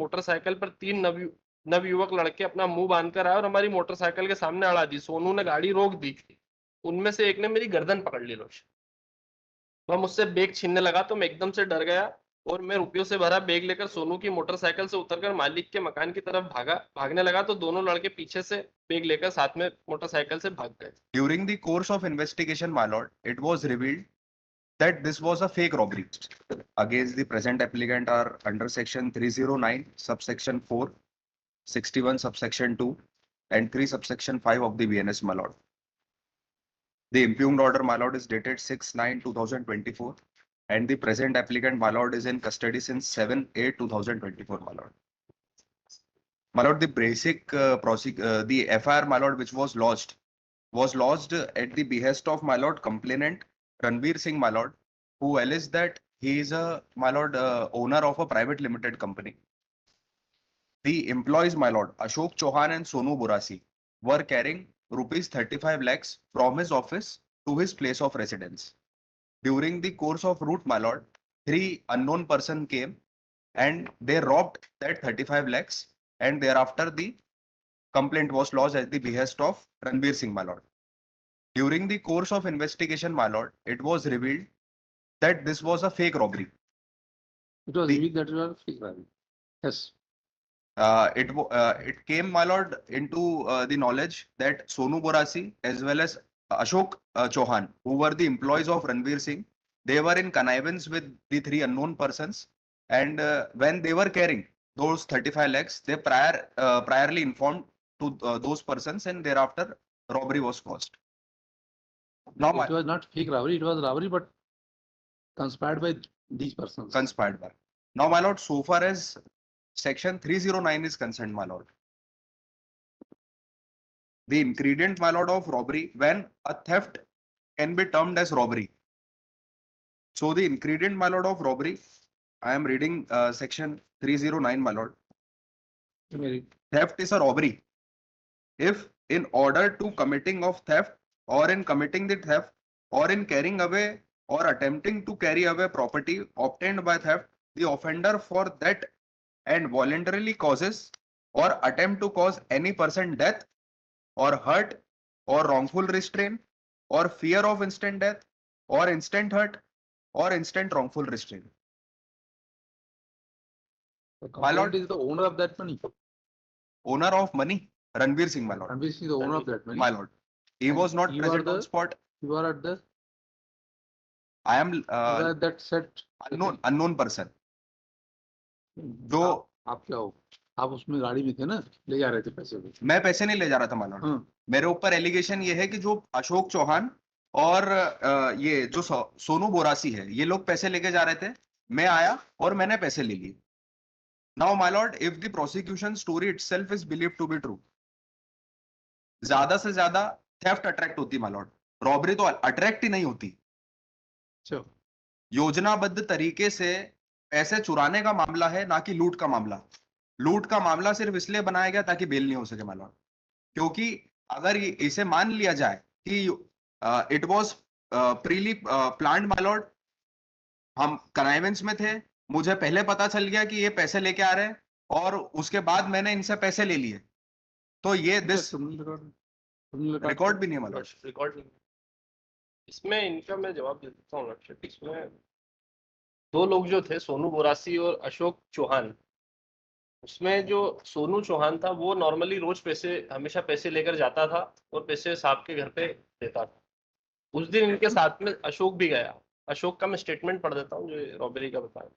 Motorcycle पर तीन नवयुवक लड़के अपना मुंह बांधकर आए और हमारी मोटरसाइकिल के सामने अड़ा दी। सोनू ने गाड़ी रोक दी। उनमें से एक ने मेरी गर्दन पकड़ ली। रोश वह मुझसे बैग छीनने लगा तो मैं एकदम से डर गया और मैं रुपयों से भरा बैग लेकर सोनू की मोटरसाइकिल से उतरकर मालिक के मकान की तरफ भागने लगा तो दोनों लड़के पीछे से बैग लेकर साथ में मोटरसाइकिल से भाग गए। During the course of investigation, my lord, it was revealed that this was a fake robbery against the present applicant are under section 309 subsection 4, 61 subsection 2 and 3 subsection 5 of the BNS, my lord. The impugned order, my lord, is dated 6/9/2024 and the present applicant, my lord, is in custody since 7/8/2024, my lord. My lord, the basic the FIR, my lord, which was lodged at the behest of my lord complainant Ranveer Singh, my lord, who alleged that he is a my lord owner of a private limited company. The employees, my lord, Ashok Chauhan and Sonu Burasi, were carrying rupees 35 lakhs from his office to his place of residence. During the course of route, my lord, 3 unknown person came and they robbed that 35 lakhs, and thereafter the complaint was lodged at the behest of Ranveer Singh, my lord. During the course of investigation, my lord, it was revealed that this was a fake robbery. It was revealed that it was a fake robbery. Yes. It came, my lord, into the knowledge that Sonu Borasi as well as Ashok Chauhan, who were the employees of Ranveer Singh, they were in connivance with the 3 unknown persons, and when they were carrying those 35 lakhs, they priorly informed to those persons, and thereafter robbery was caused. Now, it was not fake robbery, it was robbery, but conspired by these persons. Conspired by. Now, my lord, so far as section 309 is concerned, my lord, the ingredient, my lord, of robbery, when a theft can be termed as robbery. So the ingredient, my lord, of robbery, I am reading section 309, my lord. Theft is a robbery if in order to committing of theft or in committing the theft or in carrying away or attempting to carry away property obtained by theft, the offender for that and voluntarily causes or attempt to cause any person death or hurt or wrongful restraint or fear of instant death or instant hurt or instant wrongful restraint. My lord is the owner of that money. Owner of money, Ranveer Singh, my lord. Ranveer Singh is the owner of that money. My lord. He was not present on spot. You are at the. I am that set unknown person. जो आप क्या हो? आप उसमें गाड़ी में थे ना, ले जा रहे थे पैसे को? मैं पैसे नहीं ले जा रहा था मालूम। मेरे ऊपर एलिगेशन ये है कि जो अशोक चौहान और ये जो सोनू बोरासी है, ये लोग पैसे लेके जा रहे थे। मैं आया और मैंने पैसे ले लिए। Now, my lord, if the prosecution story itself is believed to be true, ज्यादा से ज्यादा थेफ्ट अट्रैक्ट होती, my lord, रॉबरी तो अट्रैक्ट ही नहीं होती। योजनाबद्ध तरीके से पैसे चुराने का मामला है, ना कि लूट का मामला। लूट का मामला सिर्फ इसलिए बनाया गया ताकि बेल नहीं हो सके, my lord, क्योंकि अगर इसे मान लिया जाए कि it was priorly planned, my lord, हम कनाइवेंस में थे, मुझे पहले पता चल गया कि ये पैसे लेके आ रहे हैं और उसके बाद मैंने इनसे पैसे ले लिए, तो ये दिस रिकॉर्ड भी नहीं है, मतलब रिकॉर्ड नहीं। इसमें इनका मैं जवाब दे देता हूँ। इसमें 2 लोग जो थे, सोनू बोरासी और अशोक चौहान, उसमें जो सोनू चौहान था वो नॉर्मली रोज हमेशा पैसे लेकर जाता था और पैसे साहब के घर पे देता था। उस दिन इनके साथ में अशोक भी गया। अशोक का मैं स्टेटमेंट पढ़ देता हूँ जो रॉबरी का बताया।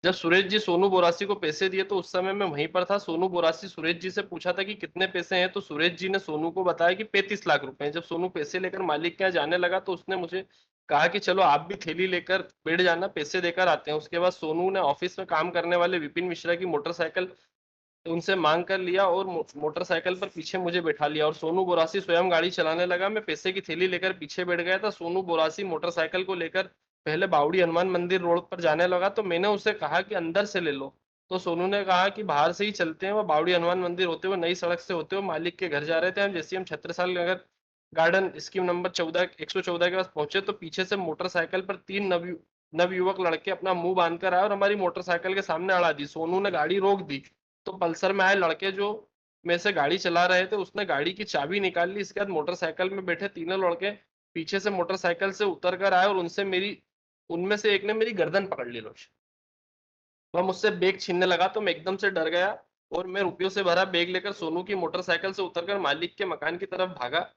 जब सुरेश जी सोनू बोरासी को पैसे दिए तो उस समय मैं वहीं पर था। सोनू बोरासी सुरेश जी से पूछा था कि कितने पैसे हैं, तो सुरेश जी ने सोनू को बताया कि 35 लाख रुपए हैं। जब सोनू पैसे लेकर मालिक के यहाँ जाने लगा तो उसने मुझे कहा कि चलो आप भी थैली लेकर बैठ जाना, पैसे देकर आते हैं। उसके बाद सोनू ने ऑफिस में काम करने वाले विपिन मिश्रा की मोटरसाइकिल उनसे मांग कर लिया और मोटरसाइकिल पर पीछे मुझे बैठा लिया और सोनू बोरासी स्वयं गाड़ी चलाने लगा। मैं पैसे की थैली लेकर पीछे बैठ गया था। सोनू बोरासी मोटरसाइकिल को लेकर पहले बावड़ी हनुमान मंदिर रोड पर जाने लगा तो मैंने उसे कहा कि अंदर से ले लो, तो सोनू ने कहा कि बाहर से ही चलते हैं। वह बावड़ी हनुमान मंदिर होते हुए नई सड़क से होते हुए मालिक के घर जा रहे थे। जैसे हम छत्रसाल नगर गार्डन स्कीम नंबर 114 के पास पहुंचे तो पीछे से मोटरसाइकिल पर 3 नवयुवक लड़के अपना मुंह बांधकर आए और हमारी मोटरसाइकिल के सामने अड़ा दी। सोनू ने गाड़ी रोक दी। तो पल्सर में आए लड़के जो मेरे से गाड़ी चला रहे थे, उसने गाड़ी की चाबी निकाल ली। इसके बाद मोटरसाइकिल में बैठे तीनों लड़के पीछे से मोटरसाइकिल से उतर कर आए और उनमें से एक ने मेरी गर्दन पकड़ ली लोग। वह मुझसे बैग छीनने लगा तो मैं एकदम से डर गया और मैं रुपयों से भरा बैग लेकर सोनू की मोटरसाइकिल से उतरकर मालिक के मकान की तरफ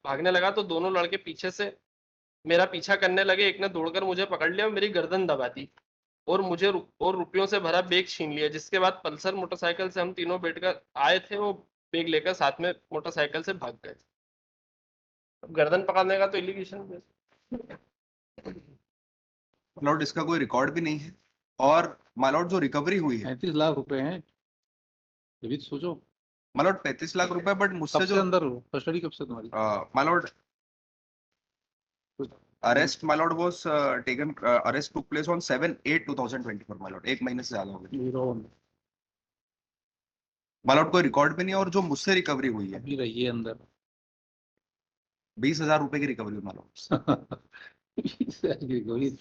भागने लगा तो दोनों लड़के पीछे से मेरा पीछा करने लगे। एक ने दौड़कर मुझे पकड़ लिया और मेरी गर्दन दबा दी और और रुपयों से भरा बैग छीन लिया। जिसके बाद पल्सर मोटरसाइकिल से हम तीनों बैठकर आए थे, वो बैग लेकर साथ में मोटरसाइकिल से भाग गए। अब गर्दन पकड़ने का तो एलिगेशन। मालॉर्ड इसका कोई रिकॉर्ड भी नहीं है। और मालॉर्ड जो रिकवरी हुई है 35 लाख रुपए हैं, ये भी तो सोचो। मालॉर्ड 35 लाख रुपए, बट कब मुझसे से जो अंदर हो, कस्टडी कब से तुम्हारी? मालॉर्ड arrest my lord was taken arrest took place on 7/8/2024 my lord, एक महीने से ज्यादा हो गया। हीरो my lord कोई रिकॉर्ड भी नहीं है। और जो मुझसे रिकवरी हुई है अभी रहिए अंदर। 20,000 रुपए की रिकवरी हुई my lord।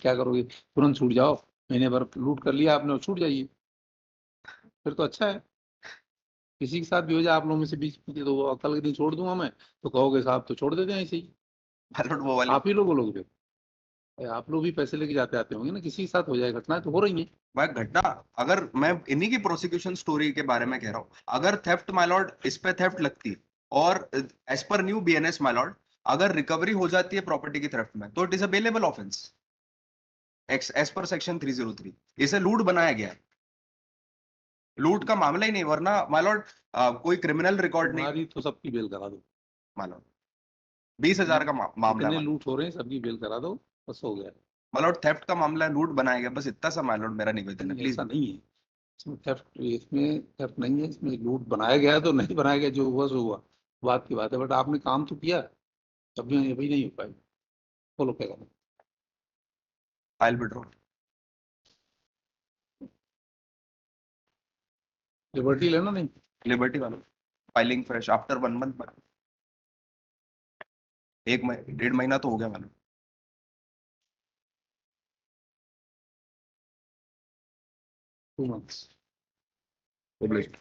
क्या करोगे, तुरंत छूट जाओ। महीने भर लूट कर लिया आपने और छूट जाइए, फिर तो अच्छा है। किसी के साथ भी हो जाए आप लोगों में से बीच में, तो कल के दिन छोड़ दूंगा मैं, तो कहोगे साहब तो छोड़ देते हैं ऐसे ही। my lord वो वाली आप ही लोग बोलोगे फिर, आप लोग भी पैसे लेके जाते आते होंगे ना, किसी के साथ हो जाए, घटनाएं तो हो रही हैं। वह घटना, अगर मैं इन्हीं की प्रोसिक्यूशन स्टोरी के बारे में कह रहा हूँ, अगर थेफ्ट my lord इस पे थेफ्ट लगती और as per new BNS my lord अगर रिकवरी हो जाती है प्रॉपर्टी की थेफ्ट में, तो it is a bailable offence as per section 303। इसे लूट बनाया गया है, लूट का मामला ही नहीं, वरना my lord कोई क्रिमिनल रिकॉर्ड नहीं हमारी तो सबकी बेल करा दो। my lord। 20,000 का मामला जितने है लूट हो रहे हैं सबकी बेल करा दो, बस हो गया। my lord। थेफ्ट का मामला है, लूट बनाया गया, बस इतना सा my lord मेरा निवेदन है, नहीं, प्लीज। ऐसा नहीं है। इसमें थेफ्ट नहीं है, इसमें लूट बनाया गया है तो नहीं बनाया गया, जो हुआ सो हुआ, बात की बात है। बट आपने काम तो किया, अभी नहीं हो पाई। बोलो क्या करना। I will withdraw. लिबर्टी लेना नहीं। लिबर्टी वाला फाइलिंग फ्रेश आफ्टर 1 मंथ। एक 1.5 महीना तो हो गया मैंने। 2 months। Published।